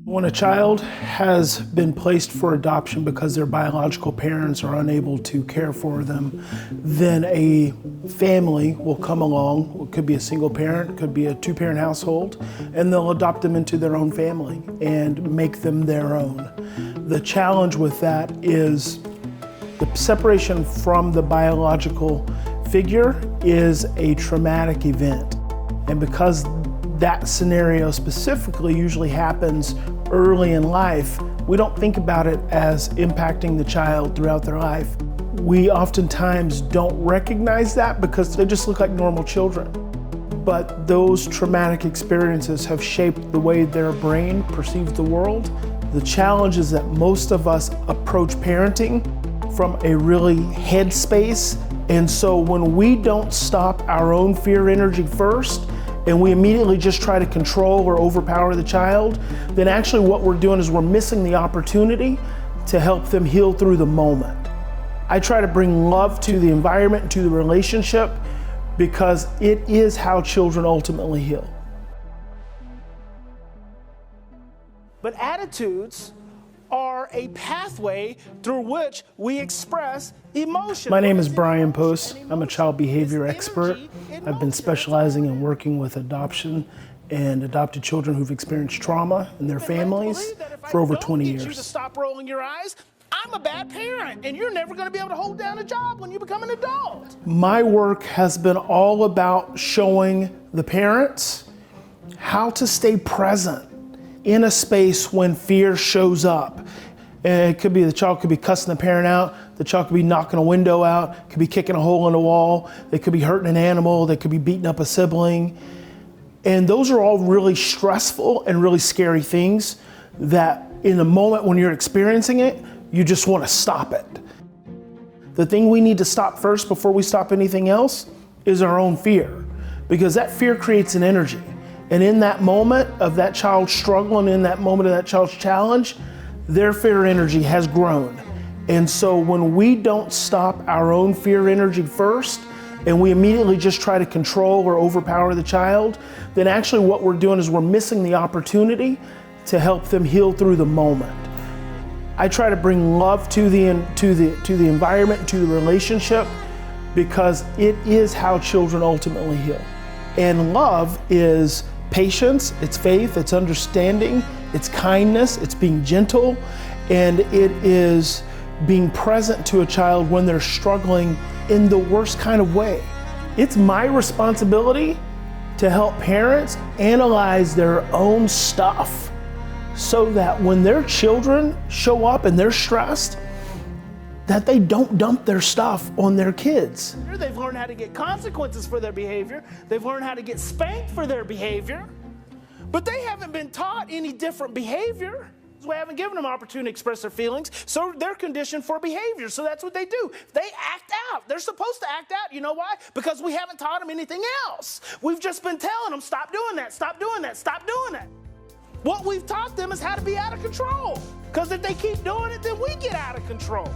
When a child has been placed for adoption because their biological parents are unable to care for them, then a family will come along. It could be a single parent, it could be a two-parent household, and they'll adopt them into their own family and make them their own. The challenge with that is the separation from the biological figure is a traumatic event. And because that scenario specifically usually happens early in life, we don't think about it as impacting the child throughout their life. We oftentimes don't recognize that because they just look like normal children. But those traumatic experiences have shaped the way their brain perceives the world. The challenge is that most of us approach parenting from a really head space. And so when we don't stop our own fear energy first, and we immediately just try to control or overpower the child, then actually what we're doing is we're missing the opportunity to help them heal through the moment. I try to bring love to the environment, to the relationship, because it is how children ultimately heal. But attitudes are a pathway through which we express emotion. My name is Bryan Post. I'm a child behavior expert. I've been specializing in working with adoption and adopted children who've experienced trauma in their families for over 20 years. You to stop rolling your eyes, I'm a bad parent, and you're never going to be able to hold down a job when you become an adult. My work has been all about showing the parents how to stay present in a space when fear shows up. And it could be the child could be cussing the parent out, the child could be knocking a window out, could be kicking a hole in the wall, they could be hurting an animal, they could be beating up a sibling. And those are all really stressful and really scary things that in the moment when you're experiencing it, you just want to stop it. The thing we need to stop first before we stop anything else is our own fear, because that fear creates an energy. And in that moment of that child's struggle and in that moment of that child's challenge, their fear energy has grown. And so when we don't stop our own fear energy first, and we immediately just try to control or overpower the child, then actually what we're doing is we're missing the opportunity to help them heal through the moment. I try to bring love to the environment, to the relationship, because it is how children ultimately heal. And love is patience, it's faith, it's understanding, it's kindness, it's being gentle, and it is being present to a child when they're struggling in the worst kind of way. It's my responsibility to help parents analyze their own stuff so that when their children show up and they're stressed, that they don't dump their stuff on their kids. They've learned how to get consequences for their behavior. They've learned how to get spanked for their behavior, but they haven't been taught any different behavior. We haven't given them opportunity to express their feelings, so they're conditioned for behavior. So that's what they do. They act out. They're supposed to act out. You know why? Because we haven't taught them anything else. We've just been telling them, stop doing that, stop doing that, stop doing that. What we've taught them is how to be out of control, because if they keep doing it, then we get out of control.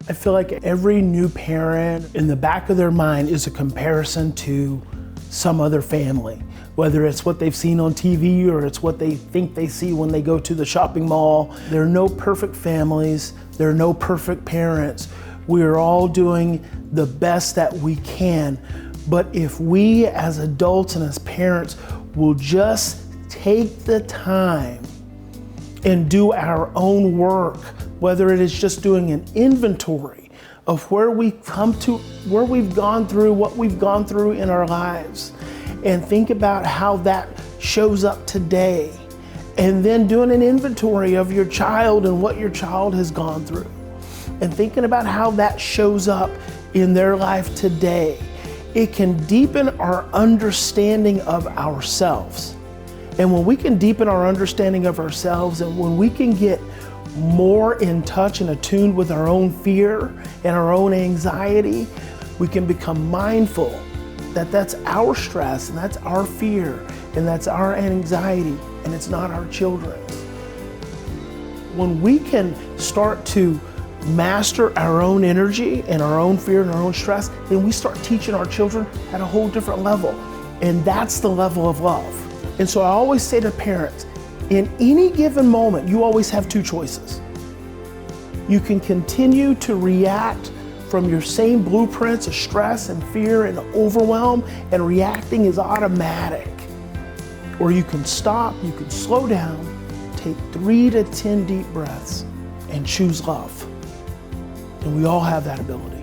I feel like every new parent, in the back of their mind, is a comparison to some other family, whether it's what they've seen on TV or it's what they think they see when they go to the shopping mall. There are no perfect families. There are no perfect parents. We are all doing the best that we can. But if we as adults and as parents will just take the time and do our own work, whether it is just doing an inventory of where we've come to, where we've gone through, what we've gone through in our lives, and think about how that shows up today, and then doing an inventory of your child and what your child has gone through, and thinking about how that shows up in their life today, it can deepen our understanding of ourselves. And when we can deepen our understanding of ourselves, and when we can get more in touch and attuned with our own fear and our own anxiety, we can become mindful that that's our stress and that's our fear and that's our anxiety, and it's not our children's. When we can start to master our own energy and our own fear and our own stress, then we start teaching our children at a whole different level. And that's the level of love. And so I always say to parents, in any given moment, you always have two choices. You can continue to react from your same blueprints of stress and fear and overwhelm, and reacting is automatic. Or you can stop, you can slow down, take 3 to 10 deep breaths, and choose love. And we all have that ability.